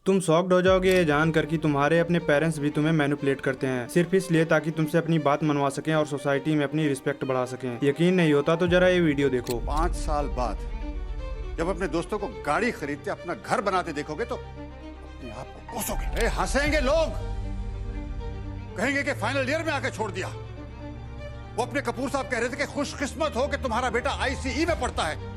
तुम शॉक्ड हो जाओगे ये जानकर कि तुम्हारे अपने पेरेंट्स भी तुम्हें मैनिपुलेट करते हैं सिर्फ इसलिए ताकि तुमसे अपनी बात मनवा सकें और सोसाइटी में अपनी रिस्पेक्ट बढ़ा सकें। यकीन नहीं होता तो जरा ये वीडियो देखो। 5 साल बाद जब अपने दोस्तों को गाड़ी खरीदते अपना घर बनाते देखोगे तो अपने आप को कोसोगे। हंसेंगे लोग, कहेंगे कि फाइनल ईयर में आके छोड़ दिया। वो अपने कपूर साहब कह रहे थे कि खुशकिस्मत हो कि तुम्हारा बेटा आईसीई में पढ़ता है।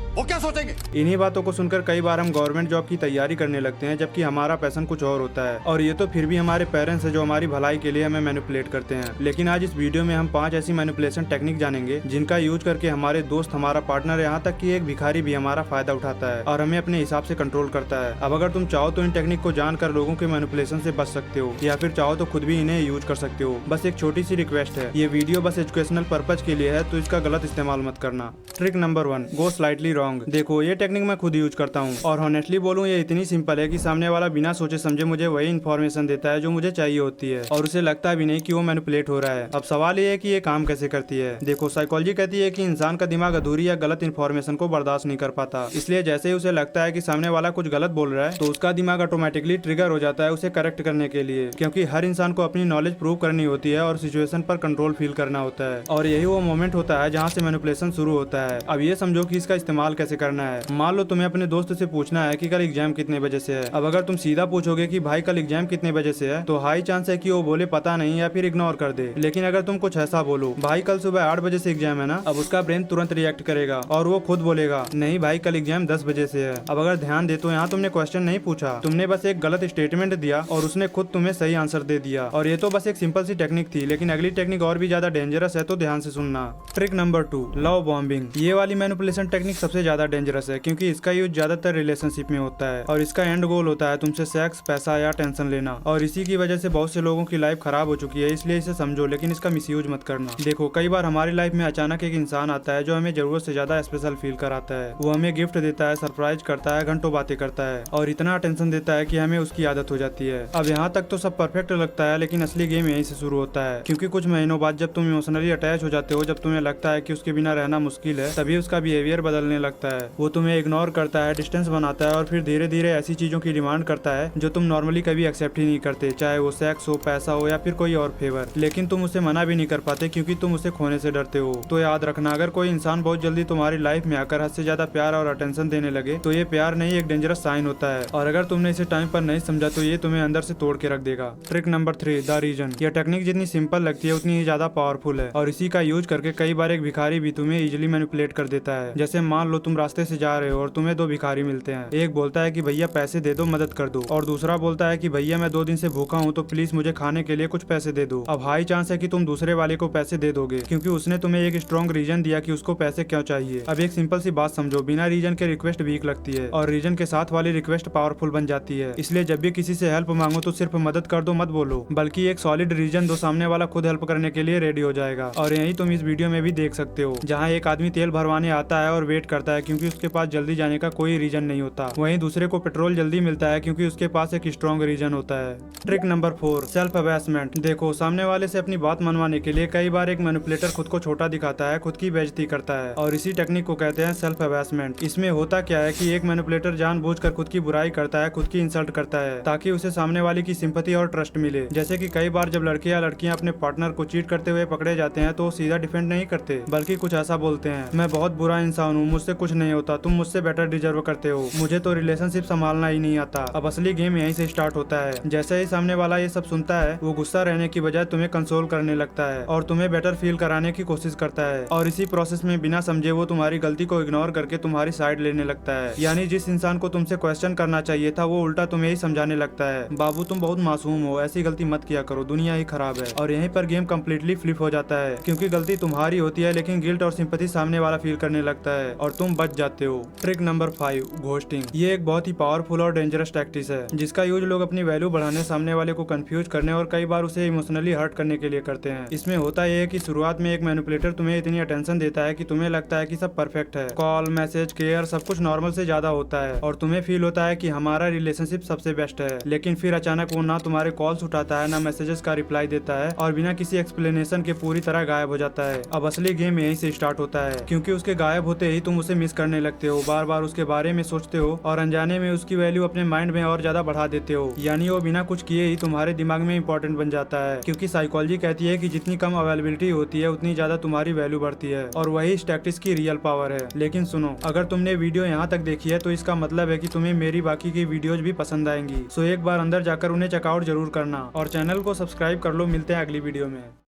वो क्या सोचेंगे? इन्हीं बातों को सुनकर कई बार हम गवर्नमेंट जॉब की तैयारी करने लगते हैं, जबकि हमारा पैशन कुछ और होता है। और ये तो फिर भी हमारे पेरेंट्स है जो हमारी भलाई के लिए हमें मैनिपुलेट करते हैं। लेकिन आज इस वीडियो में हम 5 ऐसी मैनिपुलेशन टेक्निक जानेंगे जिनका यूज करके हमारे दोस्त, हमारा पार्टनर, यहाँ तक कि एक भिखारी भी हमारा फायदा उठाता है और हमें अपने हिसाब से कंट्रोल करता है। अब अगर तुम चाहो तो इन टेक्निक को जानकर लोगों के मैनिपुलेशन से बच सकते हो, या फिर चाहो तो खुद भी इन्हें यूज कर सकते हो। बस एक छोटी सी रिक्वेस्ट है, ये वीडियो बस एजुकेशनल पर्पज के लिए है, तो इसका गलत इस्तेमाल मत करना। ट्रिक नंबर 1, गो स्लाइटली रॉन्ग। देखो ये टेक्निक मैं खुद यूज करता हूँ और ऑनेस्टली बोलूँ ये इतनी सिंपल है कि सामने वाला बिना सोचे समझे मुझे वही इन्फॉर्मेशन देता है जो मुझे चाहिए होती है और उसे लगता भी नहीं कि वो मैनिपुलेट हो रहा है। अब सवाल ये है कि ये काम कैसे करती है। देखो साइकोलॉजी कहती है कि इंसान का दिमाग अधूरी या गलत इन्फॉर्मेशन को बर्दाश्त नहीं कर पाता, इसलिए जैसे ही उसे लगता है कि सामने वाला कुछ गलत बोल रहा है तो उसका दिमाग ऑटोमेटिकली ट्रिगर हो जाता है उसे करेक्ट करने के लिए, क्योंकि हर इंसान को अपनी नॉलेज प्रूव करनी होती है और सिचुएशन पर कंट्रोल फील करना होता है, और यही वो मोमेंट होता है जहाँ से मैनिपुलेशन शुरू होता है। अब ये समझो कि इसका इस्तेमाल कैसे करना है। मान लो तुम्हें अपने दोस्त से पूछना है कि कल एग्जाम कितने बजे से है। अब अगर तुम सीधा पूछोगे कि भाई कल एग्जाम कितने बजे से है, तो हाई चांस है कि वो बोले पता नहीं या फिर इग्नोर कर दे। लेकिन अगर तुम कुछ ऐसा बोलो, भाई कल सुबह 8 बजे से एग्जाम है ना, अब उसका ब्रेन तुरंत रिएक्ट करेगा और वो खुद बोलेगा नहीं भाई कल एग्जाम 10 बजे से है। अब अगर ध्यान दे तो यहाँ तुमने क्वेश्चन नहीं पूछा, तुमने बस एक गलत स्टेटमेंट दिया और उसने खुद तुम्हें सही आंसर दे दिया। और ये तो बस एक सिंपल सी टेक्निक थी, लेकिन अगली टेक्निक और भी ज्यादा डेंजरस है, तो ध्यान से सुनना। Trick number 2, love bombing. ये वाली मैनिपुलेशन टेक्निक सबसे ज्यादा डेंजरस है, क्योंकि इसका यूज ज्यादातर रिलेशनशिप में होता है और इसका एंड गोल होता है तुमसे सेक्स, पैसा या टेंशन लेना। और इसी की वजह से बहुत से लोगों की लाइफ खराब हो चुकी है, इसलिए इसे समझो लेकिन इसका मिसयूज मत करना। देखो कई बार हमारी लाइफ में अचानक एक इंसान आता है जो हमें जरूरत से ज्यादा स्पेशल फील कराता है। वो हमें गिफ्ट देता है, सरप्राइज करता है, घंटों बातें करता है और इतना अटेंशन देता है कि हमें उसकी आदत हो जाती है। अब यहाँ तक तो सब परफेक्ट लगता है, लेकिन असली गेम यहीं से शुरू होता है, क्योंकि कुछ महीनों बाद जब तुम इमोशनली अटैच हो जाते हो, जब तुम्हें लगता है कि उसके बिना रहना मुश्किल है, तभी उसका बिहेवियर बदलने लगता है। वो तुम्हें इग्नोर करता है, डिस्टेंस बनाता है और फिर धीरे धीरे ऐसी चीजों की डिमांड करता है जो तुम नॉर्मली कभी एक्सेप्ट ही नहीं करते, चाहे वो सेक्स हो, पैसा हो या फिर कोई और फेवर। लेकिन तुम उसे मना भी नहीं कर पाते क्योंकि तुम उसे खोने से डरते हो। तो याद रखना, अगर कोई इंसान बहुत जल्दी तुम्हारी लाइफ में आकर हद से ज्यादा प्यार और अटेंशन देने लगे तो ये प्यार नहीं एक डेंजरस साइन होता है, और अगर तुमने इसे टाइम पर नहीं समझा तो ये तुम्हें अंदर से तोड़ के रख देगा। Trick number 3, the reason. यह टेक्निक जितनी सिंपल लगती है उतनी ही ज्यादा पावरफुल है, और इसी का यूज करके कई बार एक भिखारी भी तुम्हें इजिली मैनिपुलेट कर देता है। जैसे मान लो तुम रास्ते से जा रहे हो और तुम्हें 2 भिखारी मिलते हैं। एक बोलता है कि भैया पैसे दे दो, मदद कर दो, और दूसरा बोलता है कि भैया मैं 2 दिन से भूखा हूँ तो प्लीज मुझे खाने के लिए कुछ पैसे दे दो। अब हाई चांस है कि तुम दूसरे वाले को पैसे दे दोगे, क्योंकि उसने तुम्हें एक स्ट्रॉन्ग रीजन दिया कि उसको पैसे क्यों चाहिए। अब एक सिंपल सी बात समझो, बिना रीजन के रिक्वेस्ट वीक लगती है और रीजन के साथ वाली रिक्वेस्ट पावरफुल बन जाती है। इसलिए जब भी किसी से हेल्प मांगो तो सिर्फ मदद कर दो मत बोलो, बल्कि एक सॉलिड रीजन दो, सामने वाला खुद हेल्प करने के लिए रेडी हो जाएगा। और यही तुम इस वीडियो में भी देख सकते हो, जहाँ एक आदमी तेल भरवाने आता है और वेट करता है क्योंकि उसके पास जल्दी जाने का कोई रीजन नहीं होता, वहीं दूसरे को पेट्रोल जल्दी मिलता है क्योंकि उसके पास एक स्ट्रॉन्ग रीजन होता है। Trick number 4, self assessment. देखो सामने वाले से अपनी बात मनवाने के लिए कई बार एक मैनिपुलेटर खुद को छोटा दिखाता है, खुद की बेइज्जती करता है, और इसी टेक्निक को कहते हैं सेल्फ अवेसमेंट। इसमें होता क्या है कि एक मैनिपुलेटर जानबूझकर खुद की बुराई करता है, खुद की इंसल्ट करता है, ताकि उसे सामने वाले की सिंपैथी और ट्रस्ट मिले। जैसे कि कई बार जब लड़के या लड़कियां अपने पार्टनर को चीट करते हुए पकड़े जाते हैं तो वो सीधा डिफेंड नहीं करते, बल्कि कुछ ऐसा बोलते हैं, मैं बहुत बुरा इंसान हूँ, मुझसे कुछ नहीं होता, तुम मुझसे बेटर डिजर्व करते हो, मुझे तो रिलेशनशिप संभालना ही नहीं आता। अब असली गेम यहीं से स्टार्ट होता है। जैसे ही सामने वाला ये सब सुनता है, वो गुस्सा रहने की बजाय तुम्हें कंसोल करने लगता है और तुम्हें बेटर फील कराने की कोशिश करता है, और इसी प्रोसेस में बिना समझे वो तुम्हारी गलती को इग्नोर करके तुम्हारी साइड लेने लगता है। यानी जिस इंसान को तुमसे क्वेश्चन करना चाहिए था वो उल्टा तुम्हें ही समझाने लगता है, बाबू तुम बहुत मासूम हो, ऐसी गलती मत किया करो, दुनिया ही खराब है। और यहीं पर गेम कम्प्लीटली फ्लिप हो जाता है, क्योंकि गलती तुम्हारी होती है लेकिन गिल्ट और सिंपैथी सामने वाला फील करने लगता है और तुम बच जाते हो। Trick number 5, ghosting. ये एक बहुत ही पावरफुल और डेंजरस टैक्टिस है, जिसका यूज लोग अपनी वैल्यू बढ़ाने, सामने वाले को कंफ्यूज करने और कई बार उसे इमोशनली हर्ट करने के लिए करते हैं। इसमें होता यह है कि शुरुआत में एक मैनिपुलेटर तुम्हें इतनी अटेंशन देता है कि तुम्हें लगता है कि सब परफेक्ट है, कॉल, मैसेज, केयर सब कुछ नॉर्मल से ज्यादा होता है और तुम्हें फील होता है कि हमारा रिलेशनशिप सबसे बेस्ट है। लेकिन फिर अचानक वो ना तुम्हारे कॉल्स उठाता है, ना मैसेजेस का रिप्लाई देता है और बिना किसी एक्सप्लेनेशन के पूरी तरह गायब हो जाता है। अब असली गेम यहीं से स्टार्ट होता है, क्योंकि उसके गायब होते ही तुम उसे मिस करने लगते हो, बार बार उसके बारे में सोचते हो और अनजाने में उसकी वैल्यू अपने माइंड में और ज्यादा बढ़ा देते हो। यानी वो बिना कुछ किए ही तुम्हारे दिमाग में इंपॉर्टेंट बन जाता है, क्योंकि साइकोलॉजी कहती है कि जितनी कम अवेलेबिलिटी होती है उतनी ज्यादा तुम्हारी वैल्यू बढ़ती है, और वही स्टैटिस्टिक्स की रियल पावर है। लेकिन सुनो, अगर तुमने वीडियो यहाँ तक देखी है तो इसका मतलब है कि तुम्हें मेरी बाकी की वीडियोज भी पसंद आएंगी। सो एक बार अंदर जाकर उन्हें चेकआउट जरूर करना और चैनल को सब्सक्राइब कर लो। मिलते हैं अगली वीडियो में।